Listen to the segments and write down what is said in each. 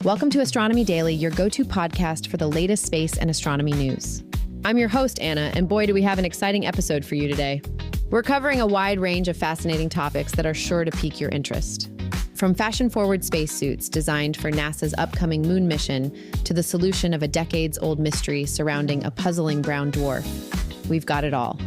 Welcome to Astronomy Daily, your go-to podcast for the latest space and astronomy news. I'm your host, Anna, and boy, do we have an exciting episode for you today. We're covering a wide range of fascinating topics that are sure to pique your interest. From fashion-forward spacesuits designed for NASA's upcoming moon mission to the solution of a decades-old mystery surrounding a puzzling brown dwarf, we've got it all.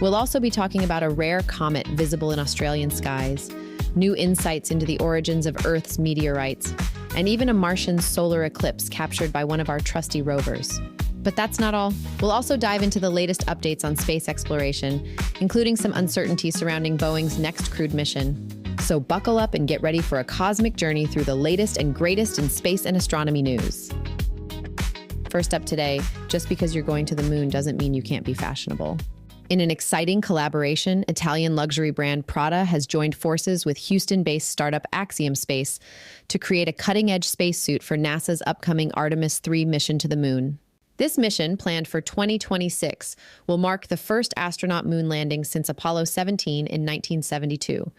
We'll also be talking about a rare comet visible in Australian skies, new insights into the origins of Earth's meteorites, and even a Martian solar eclipse captured by one of our trusty rovers. But that's not all. We'll also dive into the latest updates on space exploration, including some uncertainty surrounding Boeing's next crewed mission. So buckle up and get ready for a cosmic journey through the latest and greatest in space and astronomy news. First up today, just because you're going to the moon doesn't mean you can't be fashionable. In an exciting collaboration, Italian luxury brand Prada has joined forces with Houston-based startup Axiom Space to create a cutting-edge spacesuit for NASA's upcoming Artemis III mission to the moon. This mission, planned for 2026, will mark the first astronaut moon landing since Apollo 17 in 1972.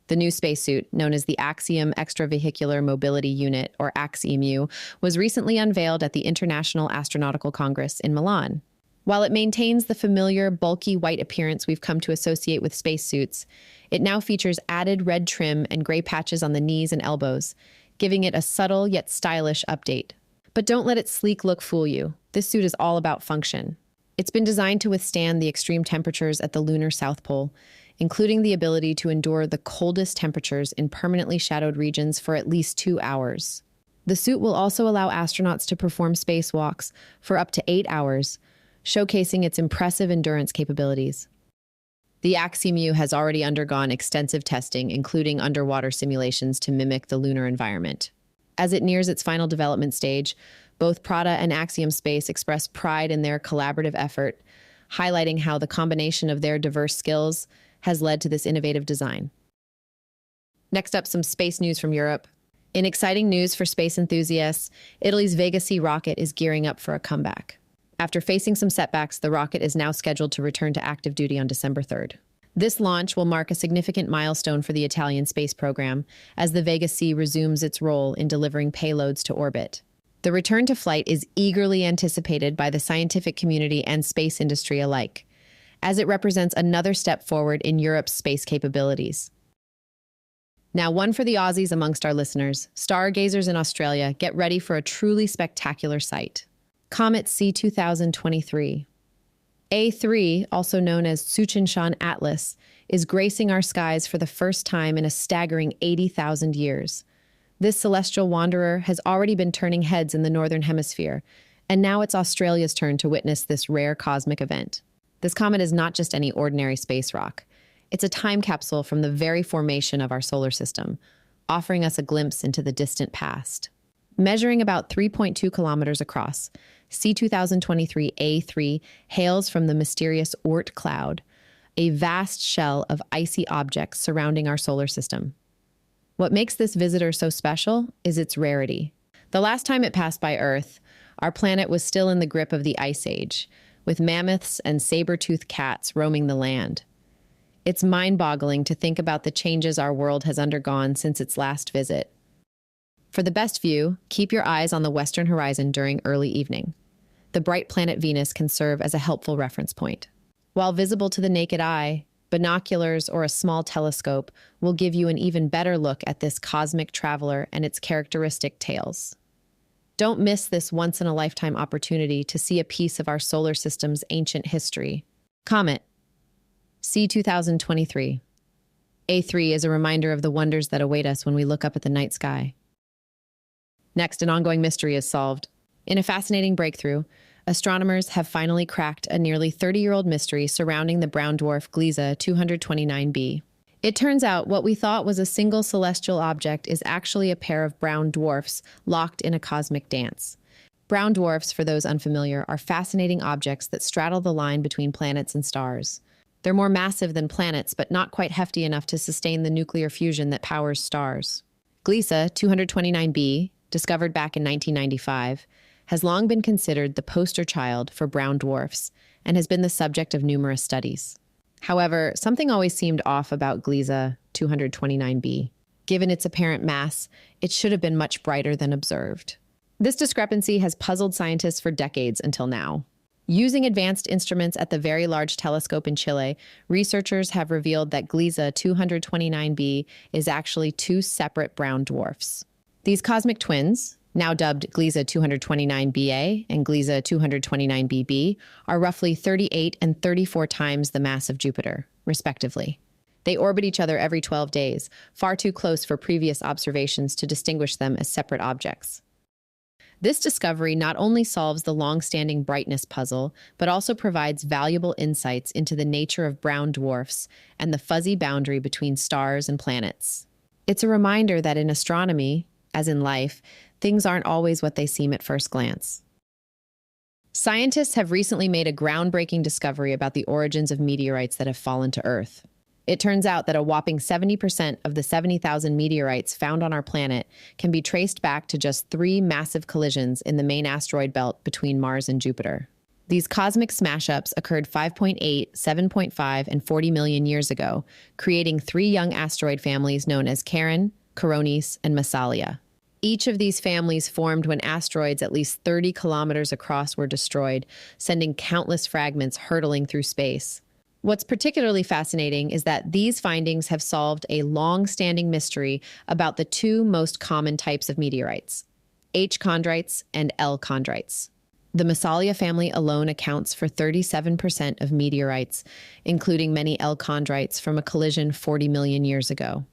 The new spacesuit, known as the Axiom Extravehicular Mobility Unit, or Axiom, was recently unveiled at the International Astronautical Congress in Milan. While it maintains the familiar, bulky white appearance we've come to associate with spacesuits, it now features added red trim and gray patches on the knees and elbows, giving it a subtle yet stylish update. But don't let its sleek look fool you. This suit is all about function. It's been designed to withstand the extreme temperatures at the lunar South Pole, including the ability to endure the coldest temperatures in permanently shadowed regions for at least 2 hours. The suit will also allow astronauts to perform spacewalks for up to 8 hours, showcasing its impressive endurance capabilities. The Axiom has already undergone extensive testing, including underwater simulations to mimic the lunar environment. As it nears its final development stage, both Prada and Axiom Space express pride in their collaborative effort, highlighting how the combination of their diverse skills has led to this innovative design. Next up, some space news from Europe. In exciting news for space enthusiasts, Italy's Vega C Rocket is gearing up for a comeback. After facing some setbacks, the rocket is now scheduled to return to active duty on December 3rd. This launch will mark a significant milestone for the Italian space program, as the Vega C resumes its role in delivering payloads to orbit. The return to flight is eagerly anticipated by the scientific community and space industry alike, as it represents another step forward in Europe's space capabilities. Now, one for the Aussies amongst our listeners. Stargazers in Australia, get ready for a truly spectacular sight. Comet-c 2023. A3, also known as Tsuchinshan Atlas, is gracing our skies for the first time in a staggering 80,000 years. This celestial wanderer has already been turning heads in the Northern Hemisphere, and now it's Australia's turn to witness this rare cosmic event. This comet is not just any ordinary space rock. It's a time capsule from the very formation of our solar system, offering us a glimpse into the distant past. Measuring about 3.2 kilometers across, C2023 hails from the mysterious Oort cloud, a vast shell of icy objects surrounding our solar system. What makes this visitor so special is its rarity. The last time it passed by Earth, our planet was still in the grip of the Ice Age, with mammoths and saber-toothed cats roaming the land. It's mind-boggling to think about the changes our world has undergone since its last visit. For the best view, keep your eyes on the western horizon during early evening. The bright planet Venus can serve as a helpful reference point. While visible to the naked eye, binoculars or a small telescope will give you an even better look at this cosmic traveler and its characteristic tails. Don't miss this once-in-a-lifetime opportunity to see a piece of our solar system's ancient history. Comet-c 2023. A3 is a reminder of the wonders that await us when we look up at the night sky. Next, an ongoing mystery is solved. In a fascinating breakthrough, astronomers have finally cracked a nearly 30-year-old mystery surrounding the brown dwarf Gliese 229b. It turns out what we thought was a single celestial object is actually a pair of brown dwarfs locked in a cosmic dance. Brown dwarfs, for those unfamiliar, are fascinating objects that straddle the line between planets and stars. They're more massive than planets, but not quite hefty enough to sustain the nuclear fusion that powers stars. Gliese 229b, discovered back in 1995, has long been considered the poster child for brown dwarfs and has been the subject of numerous studies. However, something always seemed off about Gliese 229b. Given its apparent mass, it should have been much brighter than observed. This discrepancy has puzzled scientists for decades until now. Using advanced instruments at the Very Large Telescope in Chile, researchers have revealed that Gliese 229b is actually two separate brown dwarfs. These cosmic twins, now dubbed Gliese 229ba and Gliese 229bb, are roughly 38 and 34 times the mass of Jupiter, respectively. They orbit each other every 12 days, far too close for previous observations to distinguish them as separate objects. This discovery not only solves the long-standing brightness puzzle, but also provides valuable insights into the nature of brown dwarfs and the fuzzy boundary between stars and planets. It's a reminder that in astronomy, as in life, things aren't always what they seem at first glance. Scientists have recently made a groundbreaking discovery about the origins of meteorites that have fallen to Earth. It turns out that a whopping 70% of the 70,000 meteorites found on our planet can be traced back to just 3 massive collisions in the main asteroid belt between Mars and Jupiter. These cosmic smash-ups occurred 5.8, 7.5, and 40 million years ago, creating 3 young asteroid families known as Charon, Coronis, and Massalia. Each of these families formed when asteroids at least 30 kilometers across were destroyed, sending countless fragments hurtling through space. What's particularly fascinating is that these findings have solved a long-standing mystery about the 2 most common types of meteorites, H chondrites and L chondrites. The Massalia family alone accounts for 37% of meteorites, including many L chondrites from a collision 40 million years ago.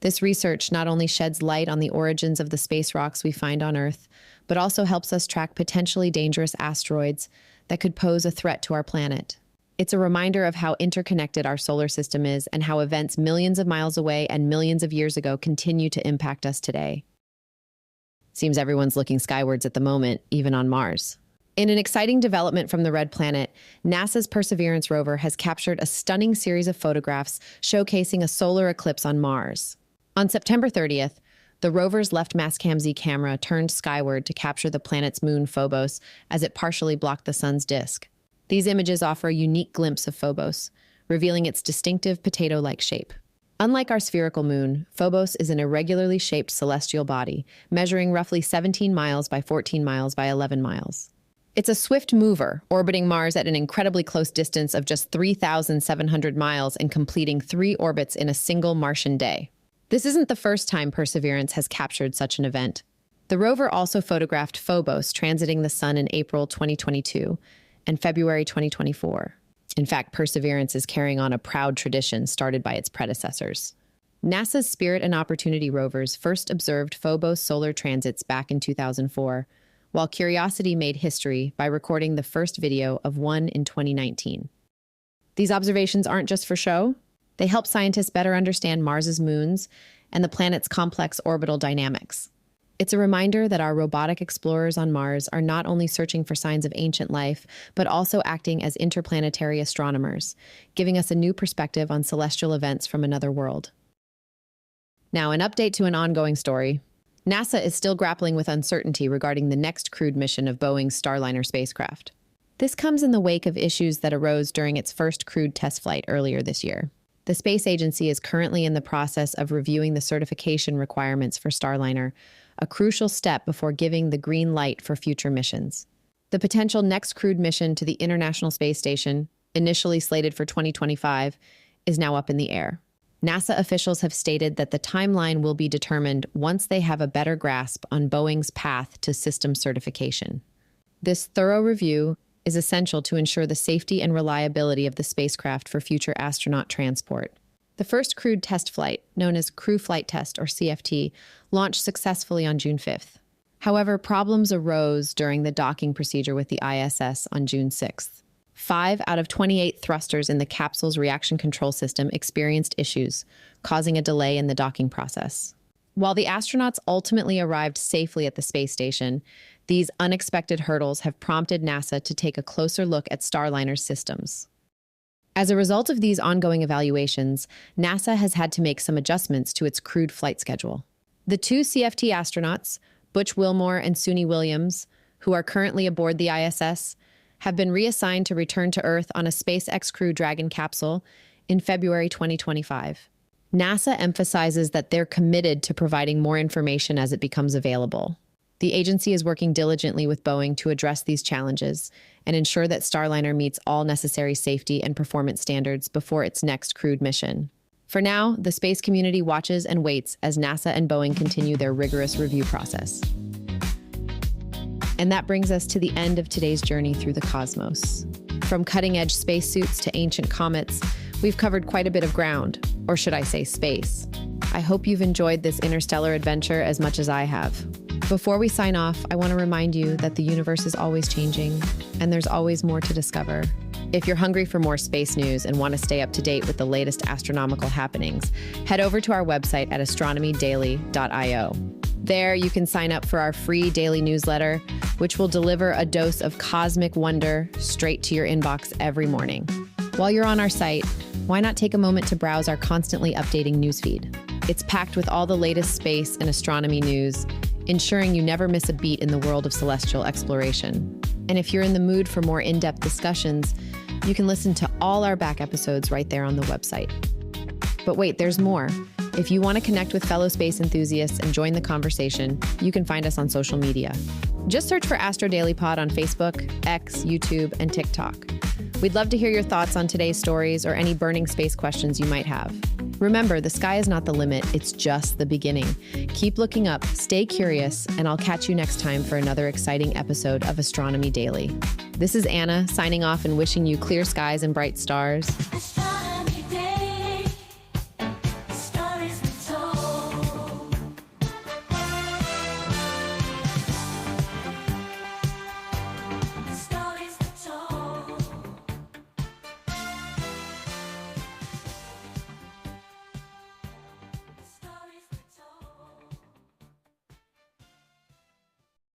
This research not only sheds light on the origins of the space rocks we find on Earth, but also helps us track potentially dangerous asteroids that could pose a threat to our planet. It's a reminder of how interconnected our solar system is and how events millions of miles away and millions of years ago continue to impact us today. Seems everyone's looking skywards at the moment, even on Mars. In an exciting development from the Red Planet, NASA's Perseverance-rover has captured a stunning series of photographs showcasing a solar eclipse on Mars. On September 30th, the rover's left Mastcam-Z camera turned skyward to capture the planet's moon Phobos as it partially blocked the sun's disk. These images offer a unique glimpse of Phobos, revealing its distinctive potato-like shape. Unlike our spherical moon, Phobos is an irregularly shaped celestial body, measuring roughly 17 miles by 14 miles by 11 miles. It's a swift mover, orbiting Mars at an incredibly close distance of just 3,700 miles and completing 3 orbits in a single Martian day. This isn't the first time Perseverance has captured such an event. The rover also photographed Phobos transiting the sun in April 2022 and February 2024. In fact, Perseverance is carrying on a proud tradition started by its predecessors. NASA's Spirit and Opportunity rovers first observed Phobos solar transits back in 2004, while Curiosity made history by recording the first video of one in 2019. These observations aren't just for show. They help scientists better understand Mars's moons and the planet's complex orbital dynamics. It's a reminder that our robotic explorers on Mars are not only searching for signs of ancient life, but also acting as interplanetary astronomers, giving us a new perspective on celestial events from another world. Now, an update to an ongoing story. NASA is still grappling with uncertainty regarding the next crewed mission of Boeing's Starliner spacecraft. This comes in the wake of issues that arose during its first crewed test flight earlier this year. The space agency is currently in the process of reviewing the certification requirements for Starliner, a crucial step before giving the green light for future missions. The potential next crewed mission to the International Space Station, initially slated for 2025, is now up in the air. NASA officials have stated that the timeline will be determined once they have a better grasp on Boeing's path to system certification. This thorough review is essential to ensure the safety and reliability of the spacecraft for future astronaut transport. The first crewed test flight, known as Crew Flight Test or CFT, launched successfully on June 5th. However, problems arose during the docking procedure with the ISS on June 6th. 5 out of 28 thrusters in the capsule's reaction control system experienced issues, causing a delay in the docking process. While the astronauts ultimately arrived safely at the space station, these unexpected hurdles have prompted NASA to take a closer look at Starliner's systems. As a result of these ongoing evaluations, NASA has had to make some adjustments to its crewed flight schedule. The 2 CFT astronauts, Butch Wilmore and Suni Williams, who are currently aboard the ISS, have been reassigned to return to Earth on a SpaceX Crew Dragon capsule in February 2025. NASA emphasizes that they're committed to providing more information as it becomes available. The agency is working diligently with Boeing to address these challenges and ensure that Starliner meets all necessary safety and performance standards before its next crewed mission. For now, the space community watches and waits as NASA and Boeing continue their rigorous review process. And that brings us to the end of today's journey through the cosmos. From cutting-edge spacesuits to ancient comets, we've covered quite a bit of ground, or should I say space. I hope you've enjoyed this interstellar adventure as much as I have. Before we sign off, I want to remind you that the universe is always changing, and there's always more to discover. If you're hungry for more space news and want to stay up to date with the latest astronomical happenings, head over to our website at astronomydaily.io. There, you can sign up for our free daily newsletter, which will deliver a dose of cosmic wonder straight to your inbox every morning. While you're on our site, why not take a moment to browse our constantly updating newsfeed? It's packed with all the latest space and astronomy news, ensuring you never miss a beat in the world of celestial exploration. And if you're in the mood for more in-depth discussions, you can listen to all our back episodes right there on the website. But wait, there's more. If you want to connect with fellow space enthusiasts and join the conversation, you can find us on social media. Just search for Astro Daily Pod on Facebook, X, YouTube, and TikTok. We'd love to hear your thoughts on today's stories or any burning space questions you might have. Remember, the sky is not the limit, it's just the beginning. Keep looking up, stay curious, and I'll catch you next time for another exciting episode of Astronomy Daily. This is Anna, signing off and wishing you clear skies and bright stars.